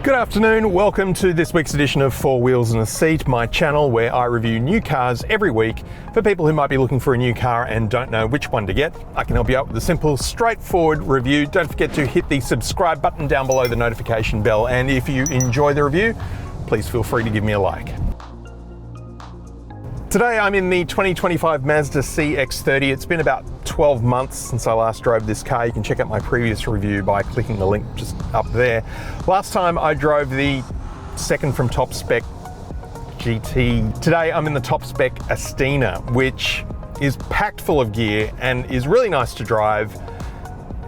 Good afternoon, welcome to this week's edition of Four Wheels and a Seat, my channel where I review new cars every week for people who might be looking for a new car and don't know which one to get. I can help you out with a simple, straightforward review. Don't forget to hit the subscribe button down below the notification bell, and if you enjoy the review, please feel free to give me a like. Today I'm in the 2025 Mazda CX-30. It's been about 12 months since I last drove this car. You can check out my previous review by clicking the link just up there. Last time I drove the second from top spec GT. Today I'm in the top spec Astina, which is packed full of gear and is really nice to drive.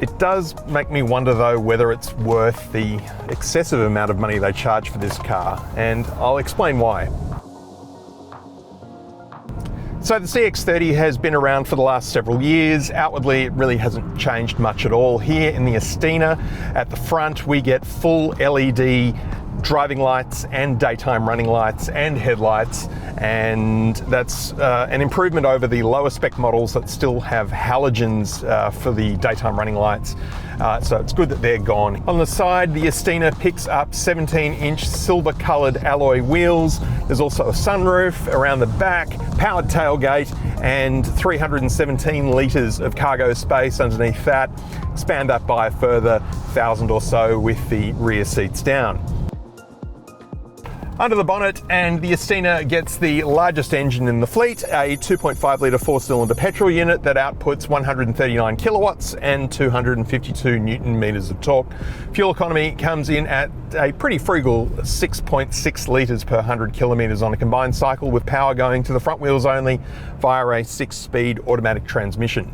It does make me wonder though whether it's worth the excessive amount of money they charge for this car, and I'll explain why. So the CX-30 has been around for the last several years. Outwardly, it really hasn't changed much at all. Here in the Astina, at the front, we get full LED driving lights and daytime running lights and headlights, and that's an improvement over the lower spec models that still have halogens for the daytime running lights. So it's good that they're gone. On the side, the Astina picks up 17-inch silver colored alloy wheels. There's also a sunroof around the back, powered tailgate, and 317 litres of cargo space underneath that. Expand that by a further 1,000 or so with the rear seats down. Under the bonnet, and the Astina gets the largest engine in the fleet, a 2.5 litre four-cylinder petrol unit that outputs 139 kilowatts and 252 newton meters of torque. Fuel economy comes in at a pretty frugal 6.6 litres per 100 kilometres on a combined cycle, with power going to the front wheels only via a 6-speed automatic transmission.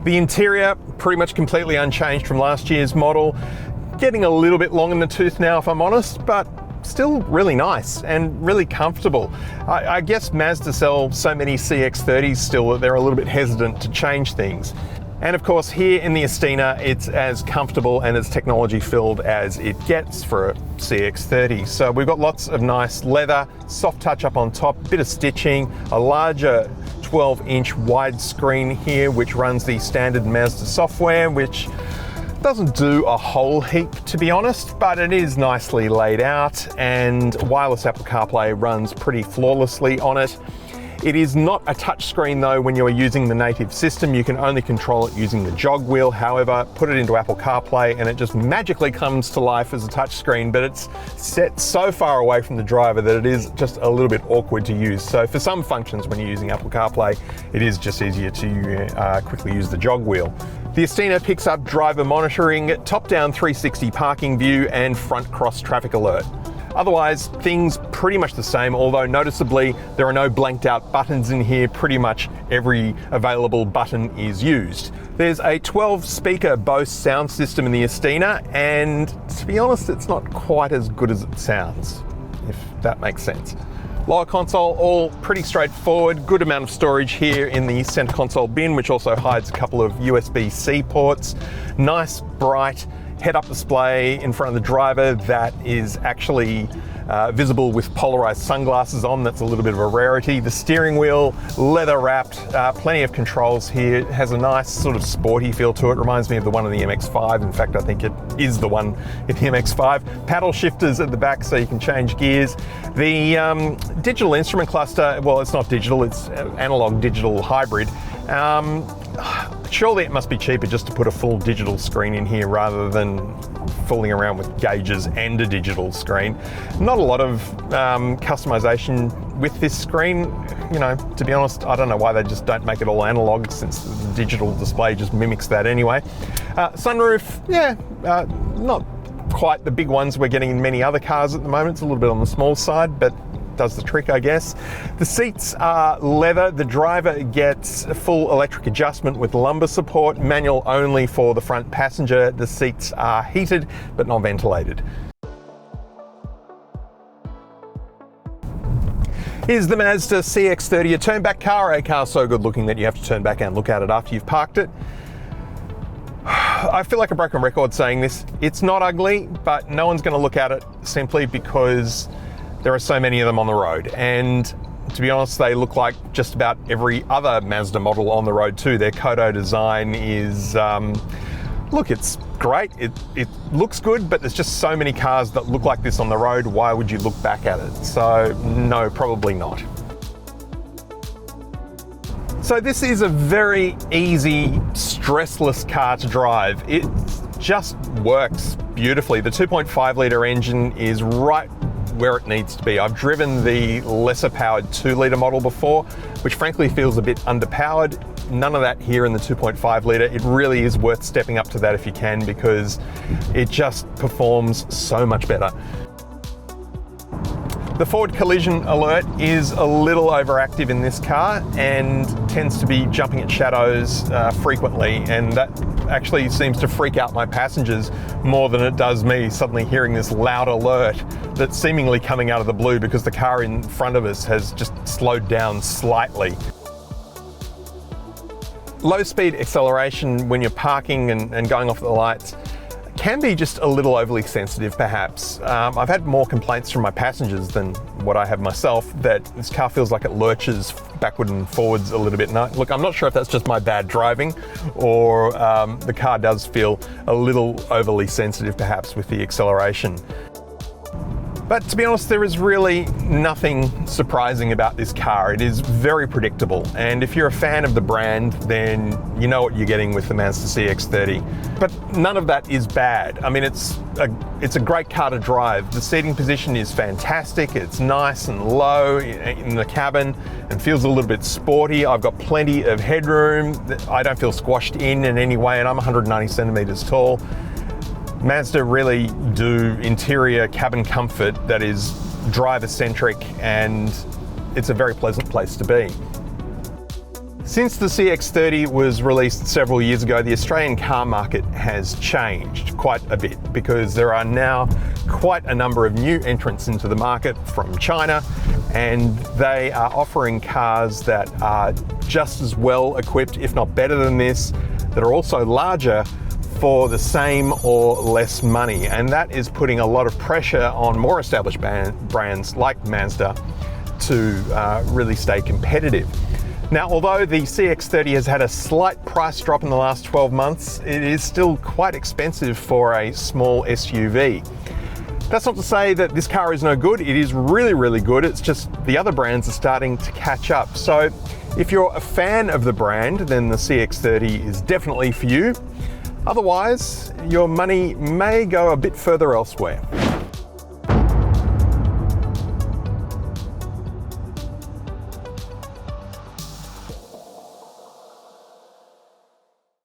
The interior, pretty much completely unchanged from last year's model. Getting a little bit long in the tooth now, if I'm honest, but still really nice and really comfortable. I guess Mazda sell so many CX-30s still that they're a little bit hesitant to change things. And of course, here in the Astina, it's as comfortable and as technology filled as it gets for a CX-30. So we've got lots of nice leather, soft touch up on top, bit of stitching, a larger 12-inch widescreen here, which runs the standard Mazda software, which doesn't do a whole heap, to be honest, but it is nicely laid out, and wireless Apple CarPlay runs pretty flawlessly on it. It is not a touchscreen though when you're using the native system. You can only control it using the jog wheel. However, put it into Apple CarPlay and it just magically comes to life as a touchscreen, but it's set so far away from the driver that it is just a little bit awkward to use. So for some functions when you're using Apple CarPlay, it is just easier to quickly use the jog wheel. The Astina picks up driver monitoring, top-down 360 parking view, and front cross traffic alert. Otherwise, things pretty much the same, although noticeably there are no blanked out buttons in here. Pretty much every available button is used. There's a 12-speaker Bose sound system in the Astina, and to be honest, it's not quite as good as it sounds, if that makes sense. Lower console, all pretty straightforward. Good amount of storage here in the center console bin, which also hides a couple of USB-C ports. Nice, bright head-up display in front of the driver that is actually visible with polarized sunglasses on. That's a little bit of a rarity. The steering wheel, leather wrapped, plenty of controls here. It has a nice sort of sporty feel to it. Reminds me of the one in the MX-5. In fact, I think it is the one in the MX-5. Paddle shifters at the back so you can change gears. The digital instrument cluster, well, it's not digital, it's analog digital hybrid. Surely it must be cheaper just to put a full digital screen in here rather than fooling around with gauges and a digital screen. Not a lot of customization with this screen. You know, to be honest, I don't know why they just don't make it all analog, since the digital display just mimics that anyway. Sunroof, yeah, not quite the big ones we're getting in many other cars at the moment. It's a little bit on the small side, but does the trick, I guess. The seats are leather. The driver gets a full electric adjustment with lumbar support, manual only for the front passenger. The seats are heated but not ventilated. Here's the Mazda CX-30, a turn-back car, a car so good looking that you have to turn back and look at it after you've parked it. I feel like a broken record saying this. It's not ugly, but no one's going to look at it simply because there are so many of them on the road, and to be honest, they look like just about every other Mazda model on the road too. Their Kodo design is look, it's great, it looks good, but there's just so many cars that look like this on the road. Why would you look back at it? So no, probably not. So this is a very easy, stressless car to drive. It just works beautifully. The 2.5 litre engine is right where it needs to be. I've driven the lesser powered 2 litre model before, which frankly feels a bit underpowered. None of that here in the 2.5 litre. It really is worth stepping up to that if you can, because it just performs so much better. The forward collision alert is a little overactive in this car and tends to be jumping at shadows frequently, and that actually seems to freak out my passengers more than it does me, suddenly hearing this loud alert that's seemingly coming out of the blue because the car in front of us has just slowed down slightly. Low speed acceleration when you're parking and going off the lights can be just a little overly sensitive perhaps. I've had more complaints from my passengers than what I have myself that this car feels like it lurches backward and forwards a little bit. And look, I'm not sure if that's just my bad driving or the car does feel a little overly sensitive perhaps with the acceleration. But to be honest, there is really nothing surprising about this car. It is very predictable. And if you're a fan of the brand, then you know what you're getting with the Mazda CX-30. But none of that is bad. I mean, it's a great car to drive. The seating position is fantastic. It's nice and low in the cabin and feels a little bit sporty. I've got plenty of headroom. I don't feel squashed in any way, and I'm 190 centimeters tall. Mazda really do interior cabin comfort that is driver-centric, and it's a very pleasant place to be. Since the CX-30 was released several years ago, the Australian car market has changed quite a bit because there are now quite a number of new entrants into the market from China, and they are offering cars that are just as well equipped, if not better than this, that are also larger for the same or less money, and that is putting a lot of pressure on more established brands like Mazda to really stay competitive. Now, although the CX-30 has had a slight price drop in the last 12 months, it is still quite expensive for a small SUV. That's not to say that this car is no good. It is really, really good. It's just the other brands are starting to catch up. So if you're a fan of the brand, then the CX-30 is definitely for you. Otherwise, your money may go a bit further elsewhere.